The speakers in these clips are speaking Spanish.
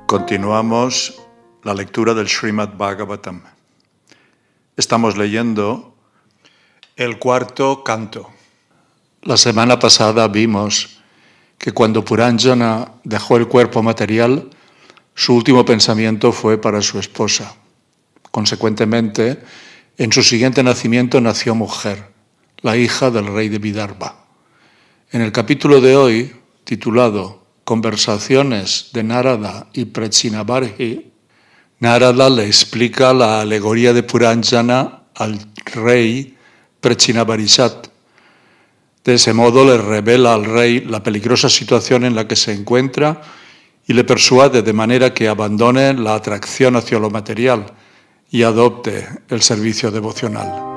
Continuamos la lectura del Srimad Bhagavatam. Estamos leyendo el cuarto canto. La semana pasada vimos que cuando Puranjana dejó el cuerpo material, su último pensamiento fue para su esposa. Consecuentemente, en su siguiente nacimiento nació mujer, la hija del rey de Vidarbha. En el capítulo de hoy, titulado Conversaciones de Narada y Prachinabarhi, Narada le explica la alegoría de Puranjana al rey Prachinabarhisat. De ese modo le revela al rey la peligrosa situación en la que se encuentra y le persuade de manera que abandone la atracción hacia lo material y adopte el servicio devocional.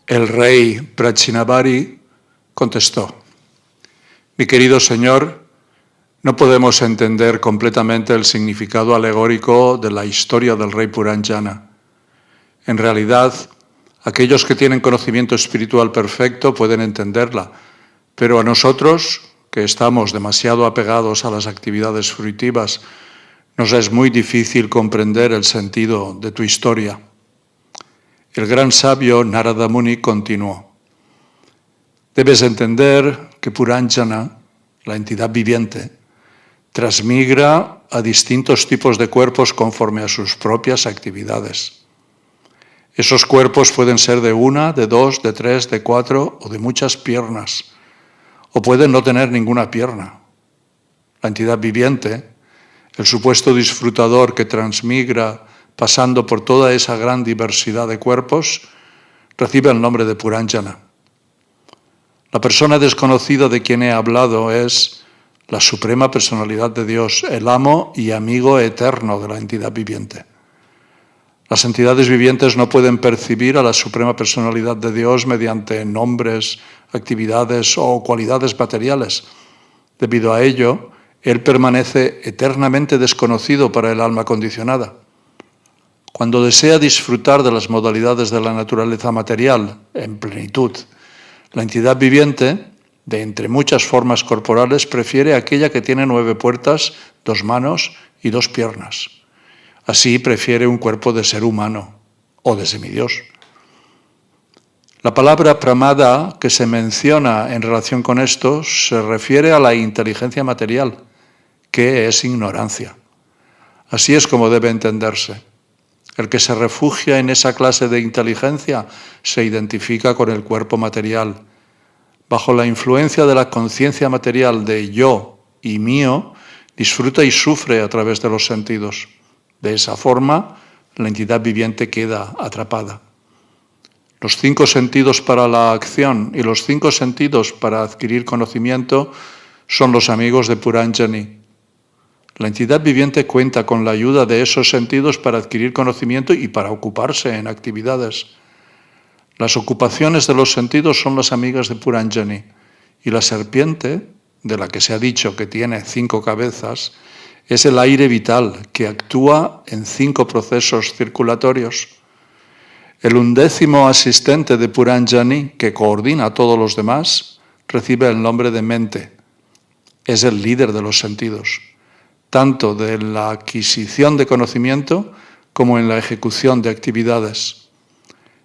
El rey Prachinabarhi contestó: mi querido señor, no podemos entender completamente el significado alegórico de la historia del rey Puranjana. En realidad, aquellos que tienen conocimiento espiritual perfecto pueden entenderla, pero a nosotros, que estamos demasiado apegados a las actividades fruitivas, nos es muy difícil comprender el sentido de tu historia. El gran sabio Narada Muni continuó: debes entender que Puranjana, la entidad viviente, transmigra a distintos tipos de cuerpos conforme a sus propias actividades. Esos cuerpos pueden ser de una, de dos, de tres, de cuatro o de muchas piernas, o pueden no tener ninguna pierna. La entidad viviente, el supuesto disfrutador que transmigra pasando por toda esa gran diversidad de cuerpos, recibe el nombre de Puranjana. La persona desconocida de quien he hablado es la Suprema Personalidad de Dios, el amo y amigo eterno de la entidad viviente. Las entidades vivientes no pueden percibir a la Suprema Personalidad de Dios mediante nombres, actividades o cualidades materiales. Debido a ello, Él permanece eternamente desconocido para el alma condicionada. Cuando desea disfrutar de las modalidades de la naturaleza material en plenitud, la entidad viviente, de entre muchas formas corporales, prefiere aquella que tiene 9 puertas, 2 manos y 2 piernas. Así prefiere un cuerpo de ser humano o de semidios. La palabra pramada que se menciona en relación con esto se refiere a la inteligencia material, que es ignorancia. Así es como debe entenderse. El que se refugia en esa clase de inteligencia se identifica con el cuerpo material. Bajo la influencia de la conciencia material de yo y mío, disfruta y sufre a través de los sentidos. De esa forma, la entidad viviente queda atrapada. Los 5 sentidos para la acción y los 5 sentidos para adquirir conocimiento son los amigos de Puranjani. La entidad viviente cuenta con la ayuda de esos sentidos para adquirir conocimiento y para ocuparse en actividades. Las ocupaciones de los sentidos son las amigas de Puranjani, y la serpiente, de la que se ha dicho que tiene 5 cabezas, es el aire vital que actúa en 5 procesos circulatorios. El 11º asistente de Puranjani, que coordina a todos los demás, recibe el nombre de mente. Es el líder de los sentidos, tanto de la adquisición de conocimiento como en la ejecución de actividades.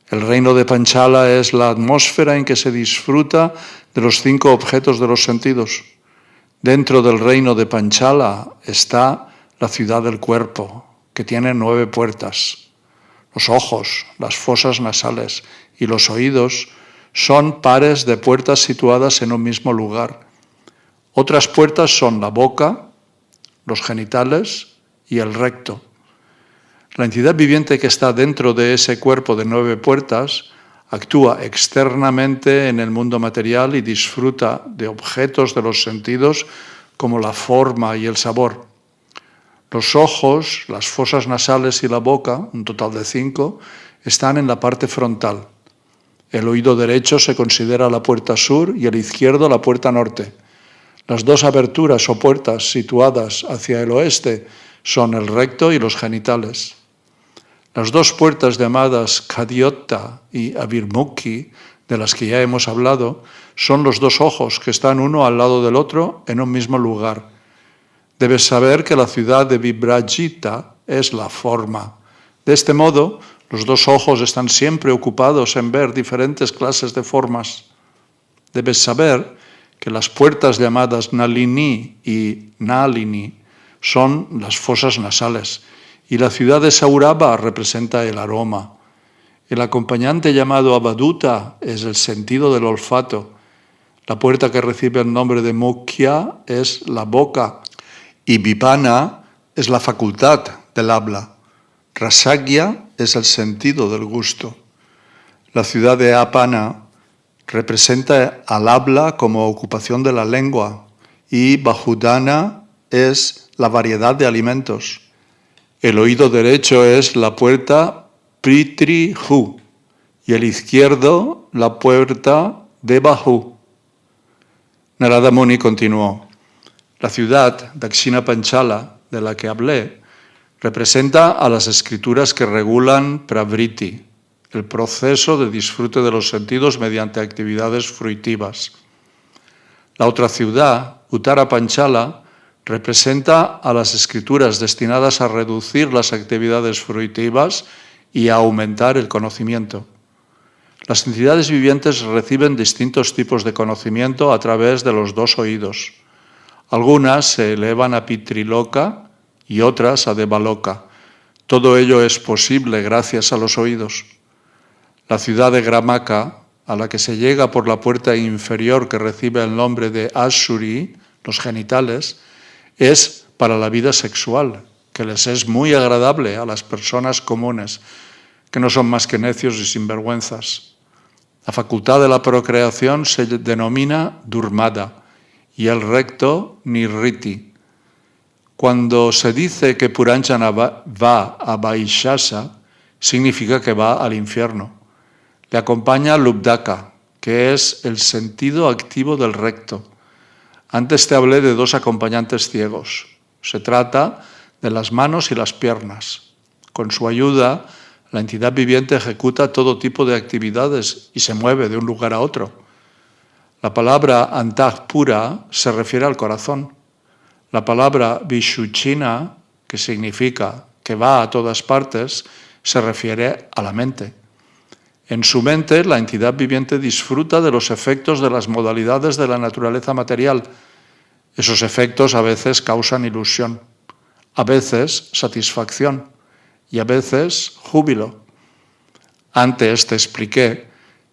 El reino de Panchala es la atmósfera en que se disfruta de los 5 objetos de los sentidos. Dentro del reino de Panchala está la ciudad del cuerpo, que tiene 9 puertas. Los ojos, las fosas nasales y los oídos son pares de puertas situadas en un mismo lugar. Otras puertas son la boca, los genitales y el recto. La entidad viviente que está dentro de ese cuerpo de 9 puertas actúa externamente en el mundo material y disfruta de objetos de los sentidos como la forma y el sabor. Los ojos, las fosas nasales y la boca, un total de 5, están en la parte frontal. El oído derecho se considera la puerta sur y el izquierdo la puerta norte. Las 2 aberturas o puertas situadas hacia el oeste son el recto y los genitales. Las 2 puertas llamadas Kadiotta y Avirmukhi de las que ya hemos hablado, son los dos ojos que están uno al lado del otro en un mismo lugar. Debes saber que la ciudad de Vibrajita es la forma. De este modo, los dos ojos están siempre ocupados en ver diferentes clases de formas. Debes saber que las puertas llamadas Nalini y Nalini son las fosas nasales y la ciudad de Saurabha representa el aroma. El acompañante llamado Avaduta es el sentido del olfato. La puerta que recibe el nombre de Mukhya es la boca y Vipana es la facultad del habla. Rasagya es el sentido del gusto. La ciudad de Apana representa al habla como ocupación de la lengua y Bahudana es la variedad de alimentos. El oído derecho es la puerta Pritri-hu y el izquierdo la puerta Deva-hu. Narada Muni continuó: la ciudad Dakshina Panchala, de la que hablé, representa a las escrituras que regulan pravriti, el proceso de disfrute de los sentidos mediante actividades fruitivas. La otra ciudad, Uttara Panchala, representa a las escrituras destinadas a reducir las actividades fruitivas y a aumentar el conocimiento. Las entidades vivientes reciben distintos tipos de conocimiento a través de los dos oídos. Algunas se elevan a Pitriloka y otras a Devaloka. Todo ello es posible gracias a los oídos. La ciudad de Gramaka, a la que se llega por la puerta inferior que recibe el nombre de Ashuri, los genitales, es para la vida sexual, que les es muy agradable a las personas comunes, que no son más que necios y sinvergüenzas. La facultad de la procreación se denomina Durmada y el recto Nirriti. Cuando se dice que Puranjana va a Vaishasa, significa que va al infierno. Le acompaña Lubdaka, que es el sentido activo del recto. Antes te hablé de dos acompañantes ciegos. Se trata de las manos y las piernas. Con su ayuda, la entidad viviente ejecuta todo tipo de actividades y se mueve de un lugar a otro. La palabra Antahpura se refiere al corazón. La palabra Vishuchina, que significa que va a todas partes, se refiere a la mente. En su mente, la entidad viviente disfruta de los efectos de las modalidades de la naturaleza material. Esos efectos a veces causan ilusión, a veces satisfacción y a veces júbilo. Antes te expliqué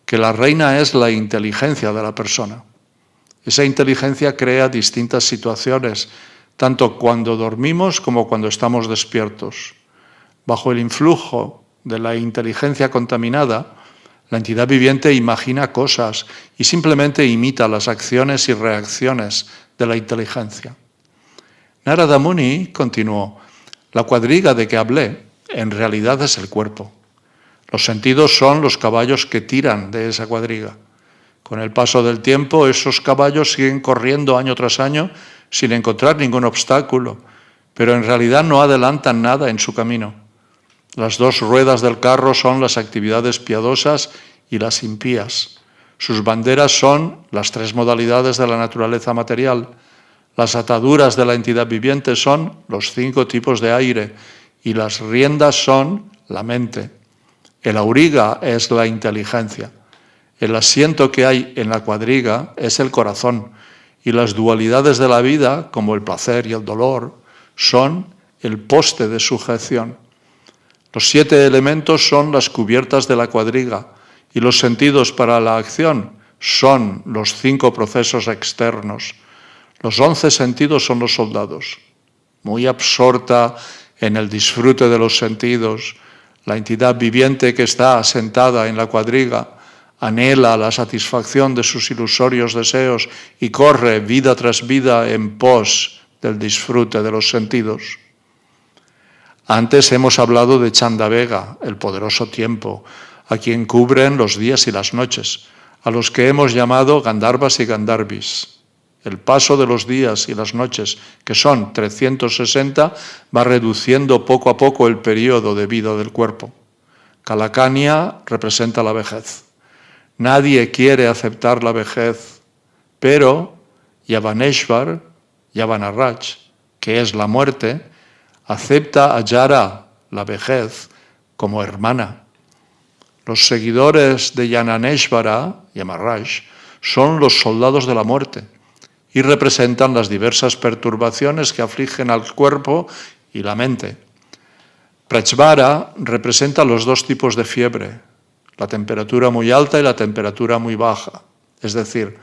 que la reina es la inteligencia de la persona. Esa inteligencia crea distintas situaciones, tanto cuando dormimos como cuando estamos despiertos. Bajo el influjo de la inteligencia contaminada, la entidad viviente imagina cosas y simplemente imita las acciones y reacciones de la inteligencia. Narada Muni continuó: la cuadriga de que hablé en realidad es el cuerpo. Los sentidos son los caballos que tiran de esa cuadriga. Con el paso del tiempo, esos caballos siguen corriendo año tras año sin encontrar ningún obstáculo, pero en realidad no adelantan nada en su camino. Las dos ruedas del carro son las actividades piadosas y las impías. Sus banderas son las tres modalidades de la naturaleza material. Las ataduras de la entidad viviente son los 5 tipos de aire y las riendas son la mente. El auriga es la inteligencia. El asiento que hay en la cuadriga es el corazón y las dualidades de la vida, como el placer y el dolor, son el poste de sujeción. Los 7 elementos son las cubiertas de la cuadriga y los sentidos para la acción son los 5 procesos externos. Los 11 sentidos son los soldados. Muy absorta en el disfrute de los sentidos, la entidad viviente que está asentada en la cuadriga anhela la satisfacción de sus ilusorios deseos y corre vida tras vida en pos del disfrute de los sentidos. Antes hemos hablado de Chandavega, el poderoso tiempo, a quien cubren los días y las noches, a los que hemos llamado Gandharvas y Gandharvis. El paso de los días y las noches, que son 360, va reduciendo poco a poco el periodo de vida del cuerpo. Kalakanya representa la vejez. Nadie quiere aceptar la vejez, pero Yavaneshvar, Yavanaraj, que es la muerte, acepta a Yara, la vejez, como hermana. Los seguidores de Yananeshvara, Yamaraj, son los soldados de la muerte y representan las diversas perturbaciones que afligen al cuerpo y la mente. Prachvara representa los dos tipos de fiebre, la temperatura muy alta y la temperatura muy baja, es decir,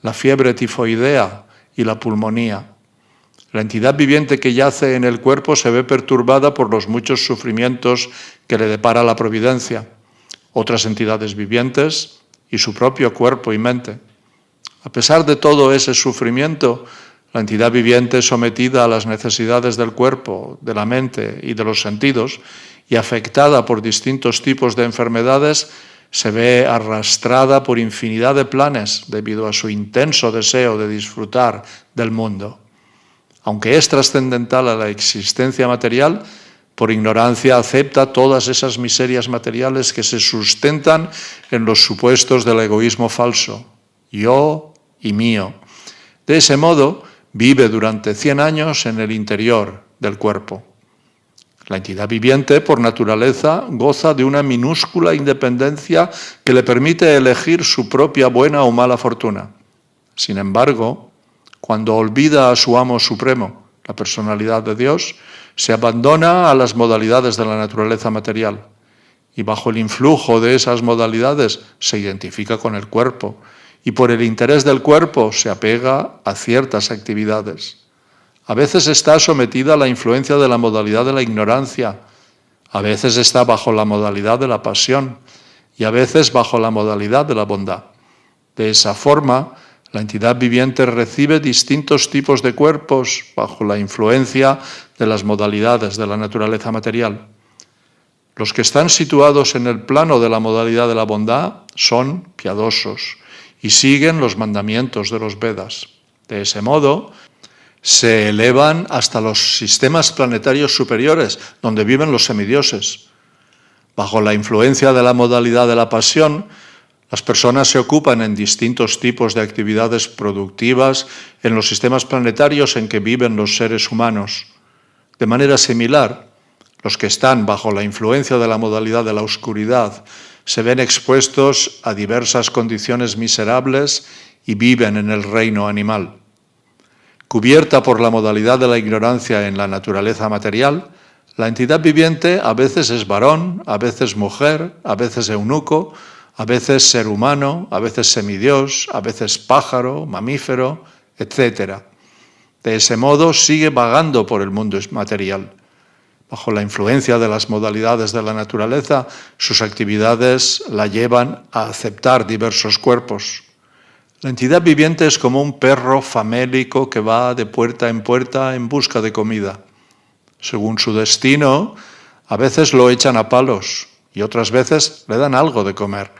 la fiebre tifoidea y la pulmonía. La entidad viviente que yace en el cuerpo se ve perturbada por los muchos sufrimientos que le depara la providencia, otras entidades vivientes y su propio cuerpo y mente. A pesar de todo ese sufrimiento, la entidad viviente sometida a las necesidades del cuerpo, de la mente y de los sentidos y afectada por distintos tipos de enfermedades, se ve arrastrada por infinidad de planes debido a su intenso deseo de disfrutar del mundo. Aunque es trascendental a la existencia material, por ignorancia acepta todas esas miserias materiales que se sustentan en los supuestos del egoísmo falso, yo y mío. De ese modo, vive durante 100 años en el interior del cuerpo. La entidad viviente, por naturaleza, goza de una minúscula independencia que le permite elegir su propia buena o mala fortuna. Sin embargo, cuando olvida a su amo supremo, la personalidad de Dios, se abandona a las modalidades de la naturaleza material y bajo el influjo de esas modalidades se identifica con el cuerpo y por el interés del cuerpo se apega a ciertas actividades. A veces está sometida a la influencia de la modalidad de la ignorancia, a veces está bajo la modalidad de la pasión y a veces bajo la modalidad de la bondad. De esa forma, la entidad viviente recibe distintos tipos de cuerpos bajo la influencia de las modalidades de la naturaleza material. Los que están situados en el plano de la modalidad de la bondad son piadosos y siguen los mandamientos de los Vedas. De ese modo, se elevan hasta los sistemas planetarios superiores, donde viven los semidioses. Bajo la influencia de la modalidad de la pasión, las personas se ocupan en distintos tipos de actividades productivas en los sistemas planetarios en que viven los seres humanos. De manera similar, los que están bajo la influencia de la modalidad de la oscuridad se ven expuestos a diversas condiciones miserables y viven en el reino animal. Cubierta por la modalidad de la ignorancia en la naturaleza material, la entidad viviente a veces es varón, a veces mujer, a veces eunuco, a veces ser humano, a veces semidios, a veces pájaro, mamífero, etc. De ese modo sigue vagando por el mundo material. Bajo la influencia de las modalidades de la naturaleza, sus actividades la llevan a aceptar diversos cuerpos. La entidad viviente es como un perro famélico que va de puerta en busca de comida. Según su destino, a veces lo echan a palos y otras veces le dan algo de comer.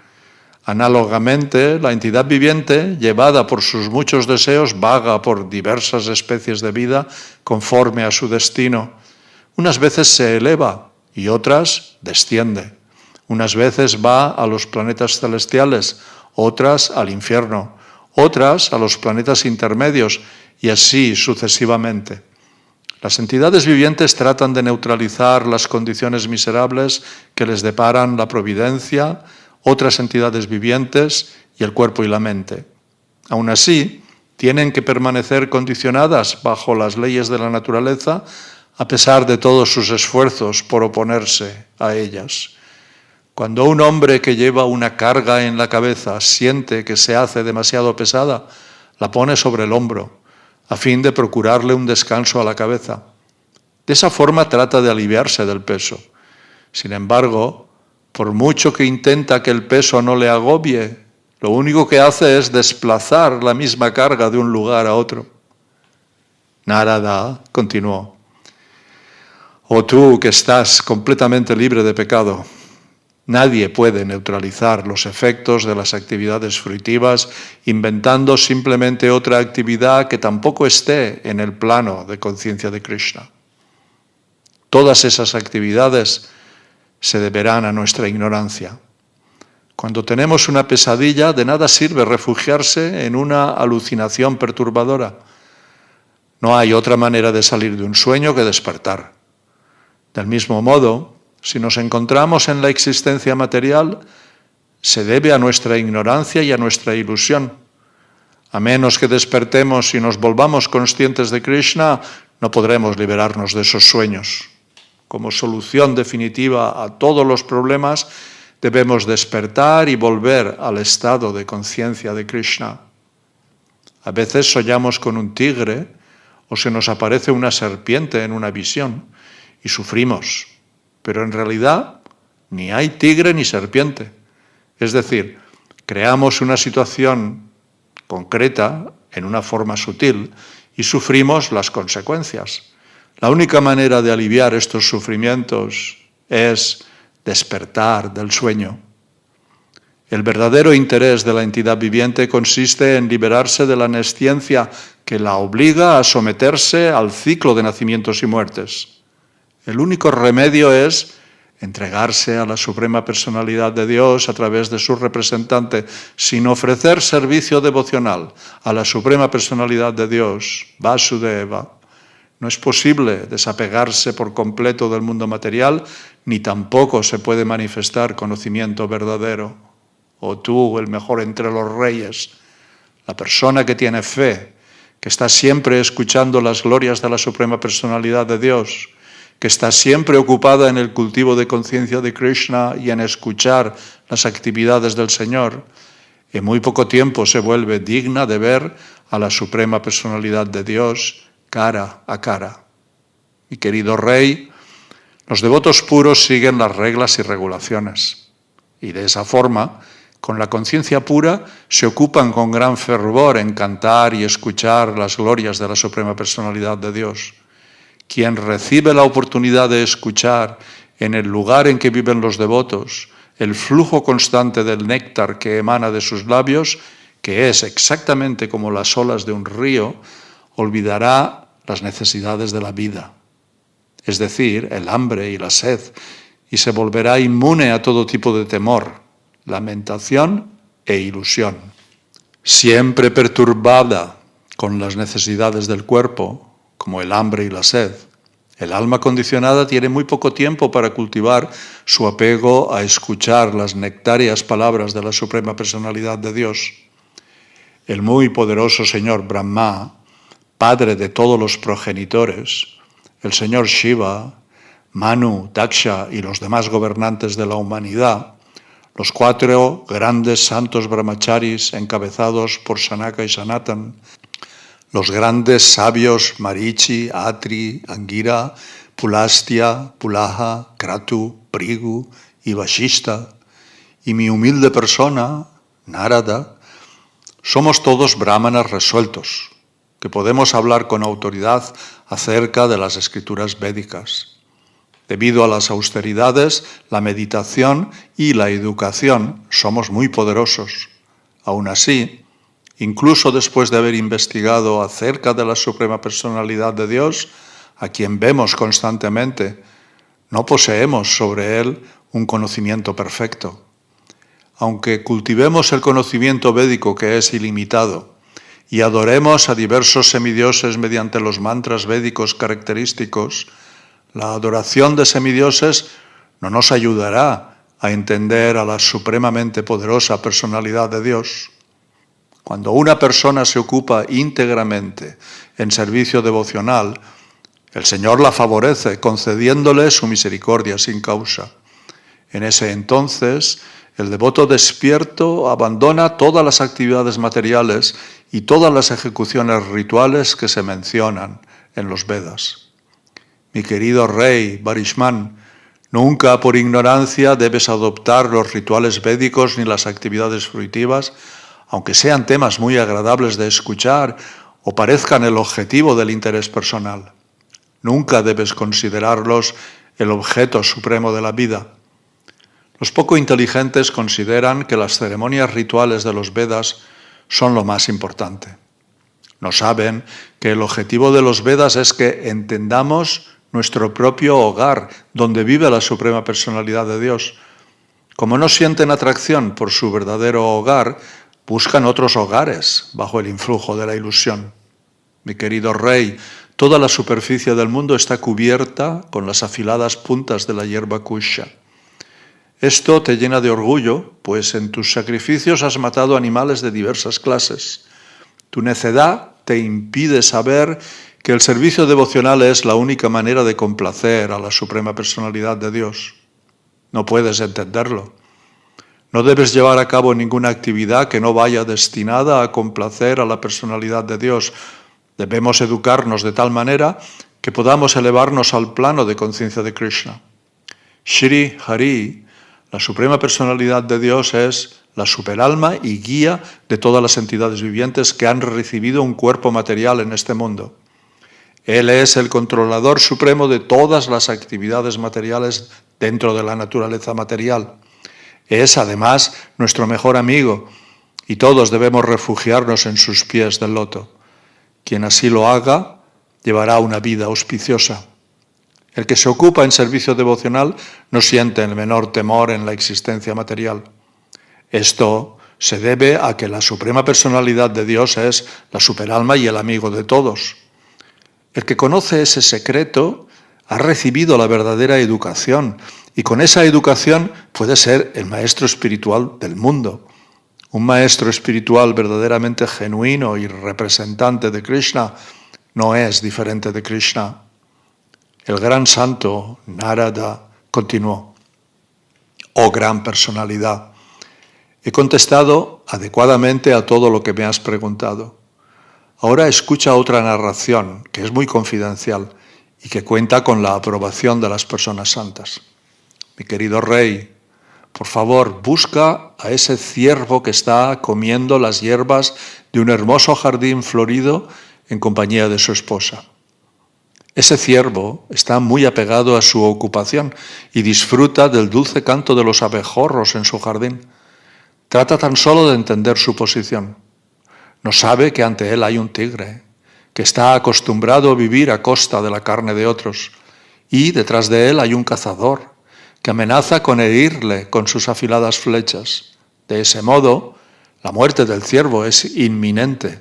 Análogamente, la entidad viviente, llevada por sus muchos deseos, vaga por diversas especies de vida conforme a su destino. Unas veces se eleva y otras desciende. Unas veces va a los planetas celestiales, otras al infierno, otras a los planetas intermedios y así sucesivamente. Las entidades vivientes tratan de neutralizar las condiciones miserables que les deparan la providencia, otras entidades vivientes y el cuerpo y la mente. Aún así, tienen que permanecer condicionadas bajo las leyes de la naturaleza a pesar de todos sus esfuerzos por oponerse a ellas. Cuando un hombre que lleva una carga en la cabeza siente que se hace demasiado pesada, la pone sobre el hombro, a fin de procurarle un descanso a la cabeza. De esa forma trata de aliviarse del peso. Sin embargo, por mucho que intenta que el peso no le agobie, lo único que hace es desplazar la misma carga de un lugar a otro. Narada continuó: «Oh tú que estás completamente libre de pecado, nadie puede neutralizar los efectos de las actividades fruitivas inventando simplemente otra actividad que tampoco esté en el plano de conciencia de Krishna. Todas esas actividades se deberán a nuestra ignorancia. Cuando tenemos una pesadilla, de nada sirve refugiarse en una alucinación perturbadora. No hay otra manera de salir de un sueño que despertar. Del mismo modo, si nos encontramos en la existencia material, se debe a nuestra ignorancia y a nuestra ilusión. A menos que despertemos y nos volvamos conscientes de Krishna, no podremos liberarnos de esos sueños. Como solución definitiva a todos los problemas, debemos despertar y volver al estado de conciencia de Krishna. A veces soñamos con un tigre o se nos aparece una serpiente en una visión y sufrimos, pero en realidad ni hay tigre ni serpiente. Es decir, creamos una situación concreta en una forma sutil y sufrimos las consecuencias. La única manera de aliviar estos sufrimientos es despertar del sueño. El verdadero interés de la entidad viviente consiste en liberarse de la nesciencia que la obliga a someterse al ciclo de nacimientos y muertes. El único remedio es entregarse a la Suprema Personalidad de Dios a través de su representante, sin ofrecer servicio devocional a la Suprema Personalidad de Dios, Vasudeva. No es posible desapegarse por completo del mundo material, ni tampoco se puede manifestar conocimiento verdadero. Oh tú, el mejor entre los reyes, la persona que tiene fe, que está siempre escuchando las glorias de la Suprema Personalidad de Dios, que está siempre ocupada en el cultivo de conciencia de Krishna y en escuchar las actividades del Señor, en muy poco tiempo se vuelve digna de ver a la Suprema Personalidad de Dios cara a cara. Mi querido rey, los devotos puros siguen las reglas y regulaciones, y de esa forma, con la conciencia pura, se ocupan con gran fervor en cantar y escuchar las glorias de la Suprema Personalidad de Dios. Quien recibe la oportunidad de escuchar en el lugar en que viven los devotos el flujo constante del néctar que emana de sus labios, que es exactamente como las olas de un río, olvidará las necesidades de la vida, es decir, el hambre y la sed, y se volverá inmune a todo tipo de temor, lamentación e ilusión. Siempre perturbada con las necesidades del cuerpo, como el hambre y la sed, el alma condicionada tiene muy poco tiempo para cultivar su apego a escuchar las nectáreas palabras de la Suprema Personalidad de Dios. El muy poderoso Señor Brahma, Padre de todos los progenitores, el Señor Shiva, Manu, Daksha y los demás gobernantes de la humanidad, los 4 grandes santos brahmacharis encabezados por Sanaka y Sanatan, los grandes sabios Marichi, Atri, Angira, Pulastya, Pulaha, Kratu, Prigu y Vashishta, y mi humilde persona, Narada, somos todos brahmanas resueltos, que podemos hablar con autoridad acerca de las escrituras védicas. Debido a las austeridades, la meditación y la educación somos muy poderosos. Aún así, incluso después de haber investigado acerca de la Suprema Personalidad de Dios, a quien vemos constantemente, no poseemos sobre él un conocimiento perfecto. Aunque cultivemos el conocimiento védico que es ilimitado, y adoremos a diversos semidioses mediante los mantras védicos característicos, la adoración de semidioses no nos ayudará a entender a la supremamente poderosa personalidad de Dios. Cuando una persona se ocupa íntegramente en servicio devocional, el Señor la favorece concediéndole su misericordia sin causa. En ese entonces, el devoto despierto abandona todas las actividades materiales y todas las ejecuciones rituales que se mencionan en los Vedas. Mi querido rey Barishman, nunca por ignorancia debes adoptar los rituales védicos ni las actividades fruitivas, aunque sean temas muy agradables de escuchar o parezcan el objetivo del interés personal. Nunca debes considerarlos el objeto supremo de la vida. Los poco inteligentes consideran que las ceremonias rituales de los Vedas son lo más importante. No saben que el objetivo de los Vedas es que entendamos nuestro propio hogar, donde vive la Suprema Personalidad de Dios. Como no sienten atracción por su verdadero hogar, buscan otros hogares bajo el influjo de la ilusión. Mi querido rey, toda la superficie del mundo está cubierta con las afiladas puntas de la hierba kusha. Esto te llena de orgullo, pues en tus sacrificios has matado animales de diversas clases. Tu necedad te impide saber que el servicio devocional es la única manera de complacer a la Suprema Personalidad de Dios. No puedes entenderlo. No debes llevar a cabo ninguna actividad que no vaya destinada a complacer a la personalidad de Dios. Debemos educarnos de tal manera que podamos elevarnos al plano de conciencia de Krishna. Shri Hari, la Suprema Personalidad de Dios, es la superalma y guía de todas las entidades vivientes que han recibido un cuerpo material en este mundo. Él es el controlador supremo de todas las actividades materiales dentro de la naturaleza material. Es, además, nuestro mejor amigo y todos debemos refugiarnos en sus pies del loto. Quien así lo haga, llevará una vida auspiciosa. El que se ocupa en servicio devocional no siente el menor temor en la existencia material. Esto se debe a que la Suprema Personalidad de Dios es la superalma y el amigo de todos. El que conoce ese secreto ha recibido la verdadera educación y con esa educación puede ser el maestro espiritual del mundo. Un maestro espiritual verdaderamente genuino y representante de Krishna no es diferente de Krishna. El gran santo Narada continuó: «Oh gran personalidad, he contestado adecuadamente a todo lo que me has preguntado. Ahora escucha otra narración que es muy confidencial y que cuenta con la aprobación de las personas santas. Mi querido rey, por favor, busca a ese ciervo que está comiendo las hierbas de un hermoso jardín florido en compañía de su esposa. Ese ciervo está muy apegado a su ocupación y disfruta del dulce canto de los abejorros en su jardín. Trata tan solo de entender su posición. No sabe que ante él hay un tigre, que está acostumbrado a vivir a costa de la carne de otros, y detrás de él hay un cazador, que amenaza con herirle con sus afiladas flechas. De ese modo, la muerte del ciervo es inminente.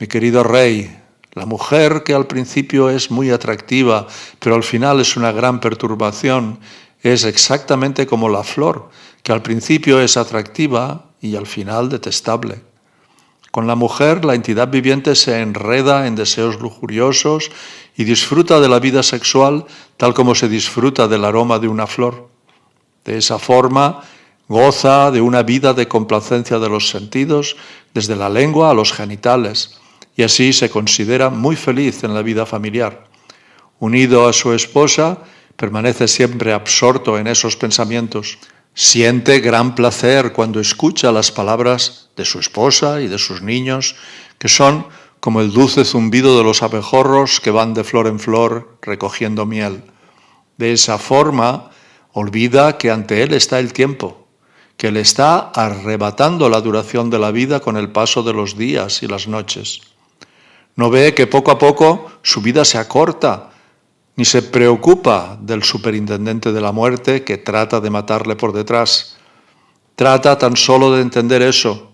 Mi querido rey, la mujer que al principio es muy atractiva, pero al final es una gran perturbación, es exactamente como la flor, que al principio es atractiva y al final detestable. Con la mujer, la entidad viviente se enreda en deseos lujuriosos y disfruta de la vida sexual tal como se disfruta del aroma de una flor. De esa forma, goza de una vida de complacencia de los sentidos, desde la lengua a los genitales, y así se considera muy feliz en la vida familiar. Unido a su esposa, permanece siempre absorto en esos pensamientos. Siente gran placer cuando escucha las palabras de su esposa y de sus niños, que son como el dulce zumbido de los abejorros que van de flor en flor recogiendo miel. De esa forma, olvida que ante él está el tiempo, que le está arrebatando la duración de la vida con el paso de los días y las noches. No ve que poco a poco su vida se acorta, ni se preocupa del superintendente de la muerte que trata de matarle por detrás. Trata tan solo de entender eso.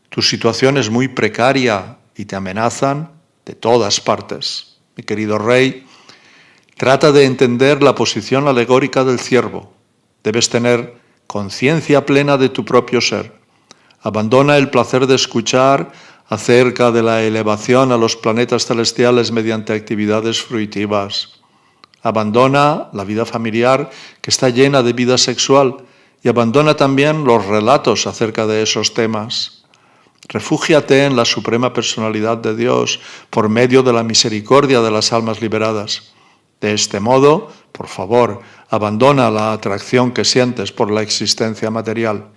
Tu situación es muy precaria y te amenazan de todas partes. Mi querido rey, trata de entender la posición alegórica del ciervo. Debes tener conciencia plena de tu propio ser. Abandona el placer de escuchar acerca de la elevación a los planetas celestiales mediante actividades fruitivas. Abandona la vida familiar que está llena de vida sexual y abandona también los relatos acerca de esos temas. Refúgiate en la Suprema Personalidad de Dios por medio de la misericordia de las almas liberadas. De este modo, por favor, abandona la atracción que sientes por la existencia material.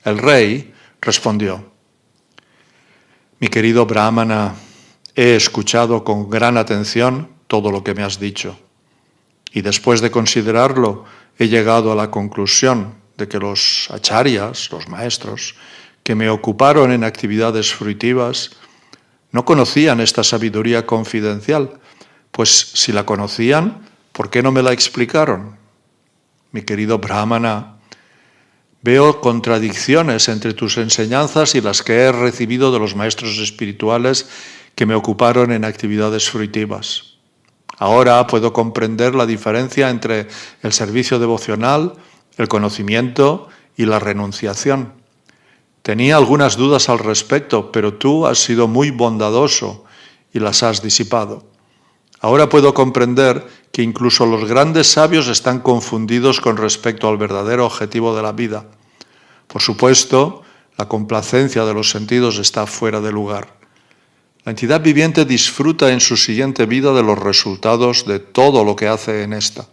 El rey respondió: Mi querido Brahmana, he escuchado con gran atención todo lo que me has dicho, y después de considerarlo he llegado a la conclusión de que los acharyas, los maestros, que me ocuparon en actividades fruitivas, no conocían esta sabiduría confidencial, pues si la conocían, ¿por qué no me la explicaron? Mi querido Brahmana, Veo contradicciones entre tus enseñanzas y las que he recibido de los maestros espirituales que me ocuparon en actividades fruitivas. Ahora puedo comprender la diferencia entre el servicio devocional, el conocimiento y la renunciación. Tenía algunas dudas al respecto, pero tú has sido muy bondadoso y las has disipado. Ahora puedo comprender que incluso los grandes sabios están confundidos con respecto al verdadero objetivo de la vida. Por supuesto, la complacencia de los sentidos está fuera de lugar. La entidad viviente disfruta en su siguiente vida de los resultados de todo lo que hace en esta.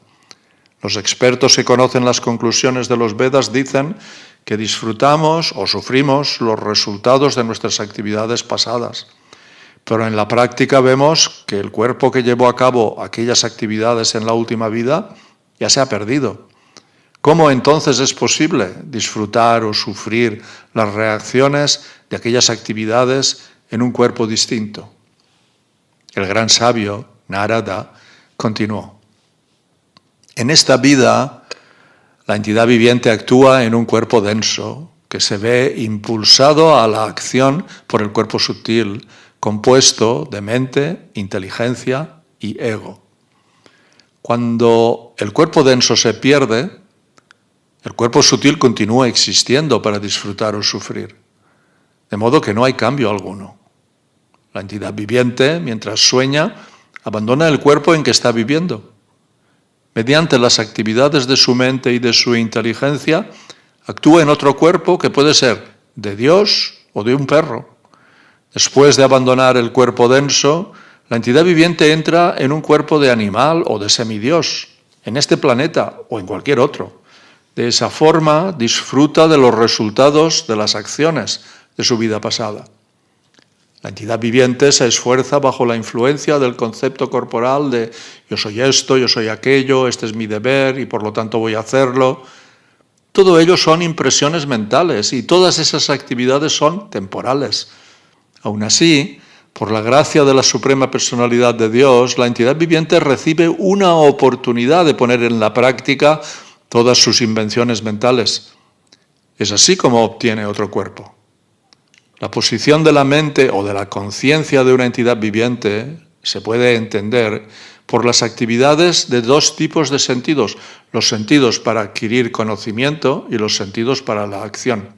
Los expertos que conocen las conclusiones de los Vedas dicen que disfrutamos o sufrimos los resultados de nuestras actividades pasadas. Pero en la práctica vemos que el cuerpo que llevó a cabo aquellas actividades en la última vida ya se ha perdido. ¿Cómo entonces es posible disfrutar o sufrir las reacciones de aquellas actividades en un cuerpo distinto? El gran sabio, Narada, continuó. En esta vida, la entidad viviente actúa en un cuerpo denso que se ve impulsado a la acción por el cuerpo sutil, compuesto de mente, inteligencia y ego. Cuando el cuerpo denso se pierde, el cuerpo sutil continúa existiendo para disfrutar o sufrir, de modo que no hay cambio alguno. La entidad viviente, mientras sueña, abandona el cuerpo en que está viviendo. Mediante las actividades de su mente y de su inteligencia, actúa en otro cuerpo que puede ser de Dios o de un perro. Después de abandonar el cuerpo denso, la entidad viviente entra en un cuerpo de animal o de semidios, en este planeta o en cualquier otro. De esa forma disfruta de los resultados de las acciones de su vida pasada. La entidad viviente se esfuerza bajo la influencia del concepto corporal de yo soy esto, yo soy aquello, este es mi deber y por lo tanto voy a hacerlo. Todo ello son impresiones mentales y todas esas actividades son temporales. Aún así, por la gracia de la Suprema Personalidad de Dios, la entidad viviente recibe una oportunidad de poner en la práctica todas sus invenciones mentales. Es así como obtiene otro cuerpo. La posición de la mente o de la conciencia de una entidad viviente se puede entender por las actividades de dos tipos de sentidos, los sentidos para adquirir conocimiento y los sentidos para la acción.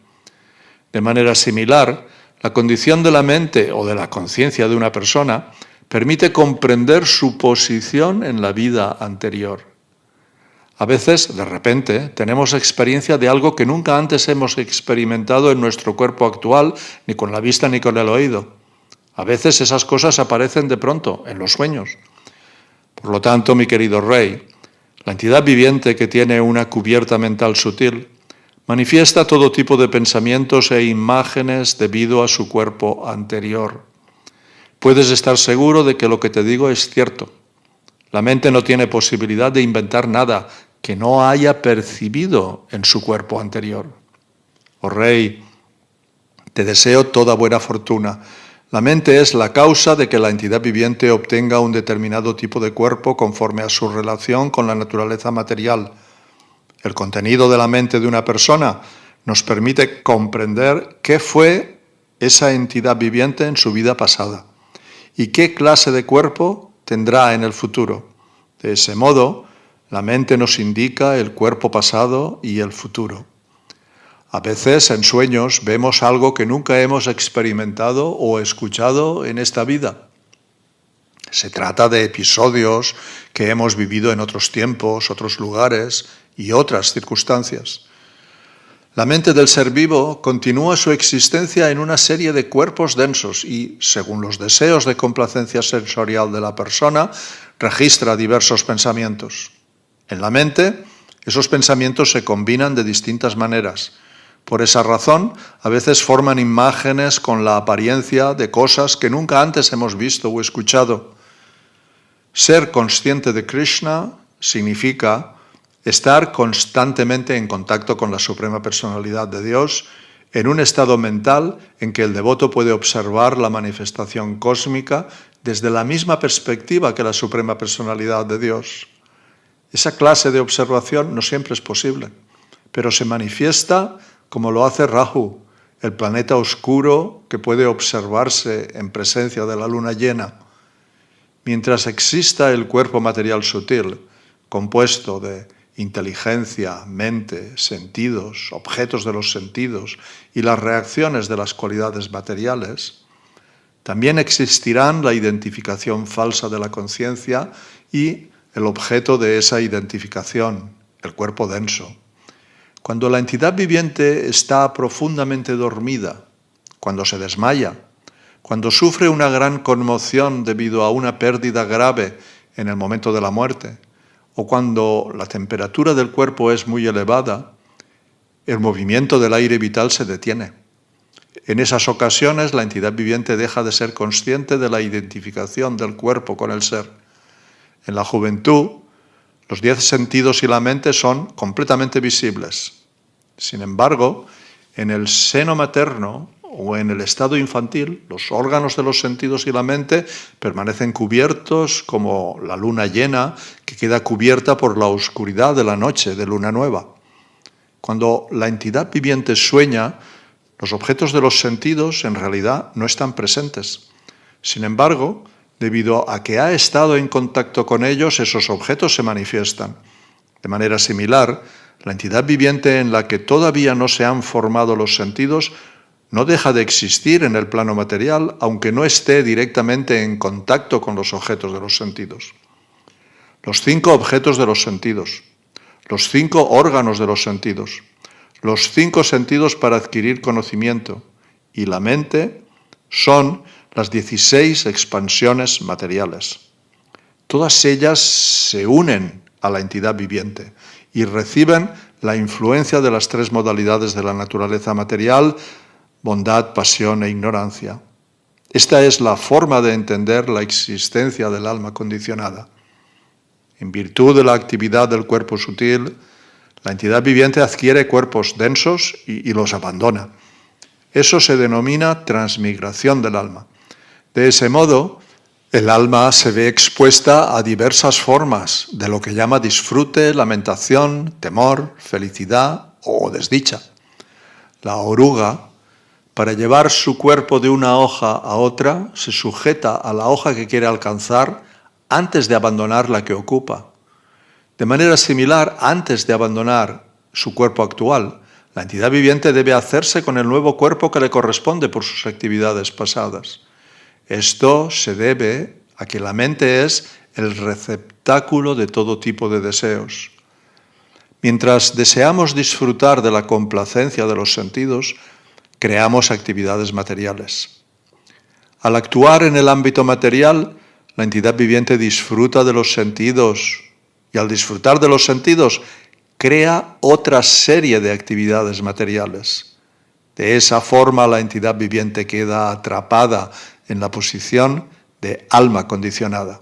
De manera similar, la condición de la mente o de la conciencia de una persona permite comprender su posición en la vida anterior. A veces, de repente, tenemos experiencia de algo que nunca antes hemos experimentado en nuestro cuerpo actual, ni con la vista ni con el oído. A veces esas cosas aparecen de pronto, en los sueños. Por lo tanto, mi querido Rey, la entidad viviente que tiene una cubierta mental sutil manifiesta todo tipo de pensamientos e imágenes debido a su cuerpo anterior. Puedes estar seguro de que lo que te digo es cierto. La mente no tiene posibilidad de inventar nada que no haya percibido en su cuerpo anterior. Oh Rey, te deseo toda buena fortuna. La mente es la causa de que la entidad viviente obtenga un determinado tipo de cuerpo conforme a su relación con la naturaleza material. El contenido de la mente de una persona nos permite comprender qué fue esa entidad viviente en su vida pasada y qué clase de cuerpo tendrá en el futuro. De ese modo, la mente nos indica el cuerpo pasado y el futuro. A veces en sueños vemos algo que nunca hemos experimentado o escuchado en esta vida. Se trata de episodios que hemos vivido en otros tiempos, otros lugares y otras circunstancias. La mente del ser vivo continúa su existencia en una serie de cuerpos densos y, según los deseos de complacencia sensorial de la persona, registra diversos pensamientos. En la mente, esos pensamientos se combinan de distintas maneras. Por esa razón, a veces forman imágenes con la apariencia de cosas que nunca antes hemos visto o escuchado. Ser consciente de Krishna significa estar constantemente en contacto con la Suprema Personalidad de Dios, en un estado mental en que el devoto puede observar la manifestación cósmica desde la misma perspectiva que la Suprema Personalidad de Dios. Esa clase de observación no siempre es posible, pero se manifiesta como lo hace Rahu, el planeta oscuro que puede observarse en presencia de la luna llena. Mientras exista el cuerpo material sutil, compuesto de inteligencia, mente, sentidos, objetos de los sentidos y las reacciones de las cualidades materiales, también existirán la identificación falsa de la conciencia y el objeto de esa identificación, el cuerpo denso. Cuando la entidad viviente está profundamente dormida, cuando se desmaya, cuando sufre una gran conmoción debido a una pérdida grave en el momento de la muerte, o cuando la temperatura del cuerpo es muy elevada, el movimiento del aire vital se detiene. En esas ocasiones, la entidad viviente deja de ser consciente de la identificación del cuerpo con el ser. En la juventud, los 10 sentidos y la mente son completamente visibles. Sin embargo, en el seno materno o en el estado infantil, los órganos de los sentidos y la mente permanecen cubiertos como la luna llena que queda cubierta por la oscuridad de la noche de luna nueva. Cuando la entidad viviente sueña, los objetos de los sentidos en realidad no están presentes. Sin embargo, debido a que ha estado en contacto con ellos, esos objetos se manifiestan. De manera similar, la entidad viviente en la que todavía no se han formado los sentidos no deja de existir en el plano material, aunque no esté directamente en contacto con los objetos de los sentidos. Los 5 objetos de los sentidos, los 5 órganos de los sentidos, los 5 sentidos para adquirir conocimiento y la mente son las 16 expansiones materiales. Todas ellas se unen a la entidad viviente y reciben la influencia de las 3 modalidades de la naturaleza material: bondad, pasión e ignorancia. Esta es la forma de entender la existencia del alma condicionada. En virtud de la actividad del cuerpo sutil, la entidad viviente adquiere cuerpos densos y los abandona. Eso se denomina transmigración del alma. De ese modo, el alma se ve expuesta a diversas formas de lo que llama disfrute, lamentación, temor, felicidad o desdicha. La oruga, para llevar su cuerpo de una hoja a otra, se sujeta a la hoja que quiere alcanzar antes de abandonar la que ocupa. De manera similar, antes de abandonar su cuerpo actual, la entidad viviente debe hacerse con el nuevo cuerpo que le corresponde por sus actividades pasadas. Esto se debe a que la mente es el receptáculo de todo tipo de deseos. Mientras deseamos disfrutar de la complacencia de los sentidos, creamos actividades materiales. Al actuar en el ámbito material, la entidad viviente disfruta de los sentidos y al disfrutar de los sentidos, crea otra serie de actividades materiales. De esa forma, la entidad viviente queda atrapada en la posición de alma condicionada.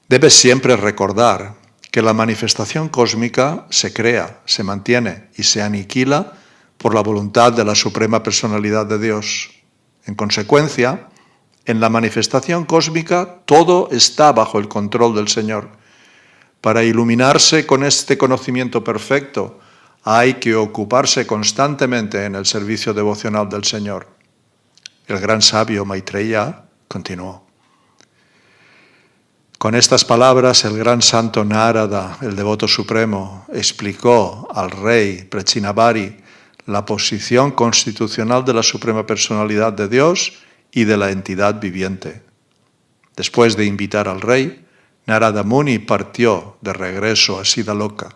Debes siempre recordar que la manifestación cósmica se crea, se mantiene y se aniquila por la voluntad de la Suprema Personalidad de Dios. En consecuencia, en la manifestación cósmica todo está bajo el control del Señor. Para iluminarse con este conocimiento perfecto, hay que ocuparse constantemente en el servicio devocional del Señor. El gran sabio Maitreya continuó. Con estas palabras, el gran santo Narada, el devoto supremo, explicó al rey Prechinabari la posición constitucional de la Suprema Personalidad de Dios y de la entidad viviente. Después de invitar al rey, Narada Muni partió de regreso a Siddhaloka.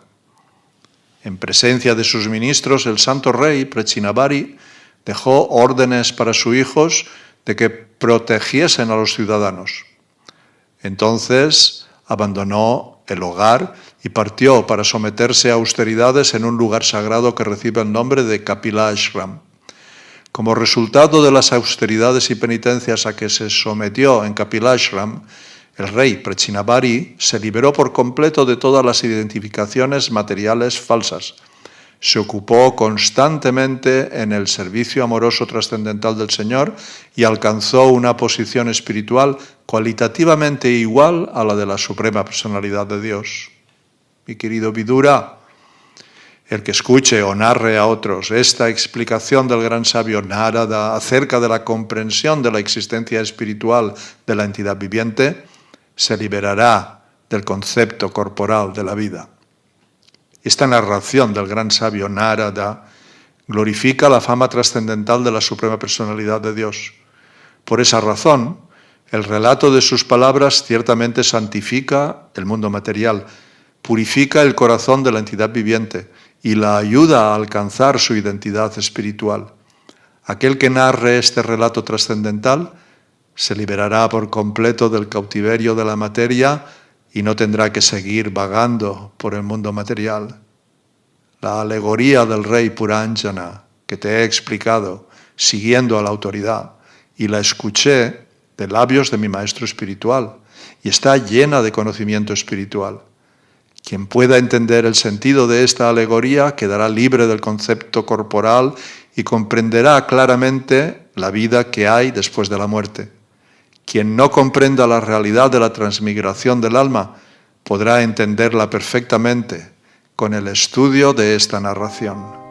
En presencia de sus ministros, el santo rey Prechinabari dejó órdenes para sus hijos de que protegiesen a los ciudadanos. Entonces abandonó el hogar y partió para someterse a austeridades en un lugar sagrado que recibe el nombre de Kapila Ashram. Como resultado de las austeridades y penitencias a que se sometió en Kapila Ashram, el rey Prechinabari se liberó por completo de todas las identificaciones materiales falsas. Se ocupó constantemente en el servicio amoroso trascendental del Señor y alcanzó una posición espiritual cualitativamente igual a la de la Suprema Personalidad de Dios. Mi querido Vidura, El que escuche o narre a otros esta explicación del gran sabio Narada acerca de la comprensión de la existencia espiritual de la entidad viviente, se liberará del concepto corporal de la vida. Esta narración del gran sabio Narada glorifica la fama trascendental de la Suprema Personalidad de Dios. Por esa razón, el relato de sus palabras ciertamente santifica el mundo material, purifica el corazón de la entidad viviente y la ayuda a alcanzar su identidad espiritual. Aquel que narre este relato trascendental se liberará por completo del cautiverio de la materia y no tendrá que seguir vagando por el mundo material. La alegoría del rey Puranjana, que te he explicado siguiendo a la autoridad, y la escuché de labios de mi maestro espiritual, y está llena de conocimiento espiritual. Quien pueda entender el sentido de esta alegoría quedará libre del concepto corporal y comprenderá claramente la vida que hay después de la muerte. Quien no comprenda la realidad de la transmigración del alma podrá entenderla perfectamente con el estudio de esta narración.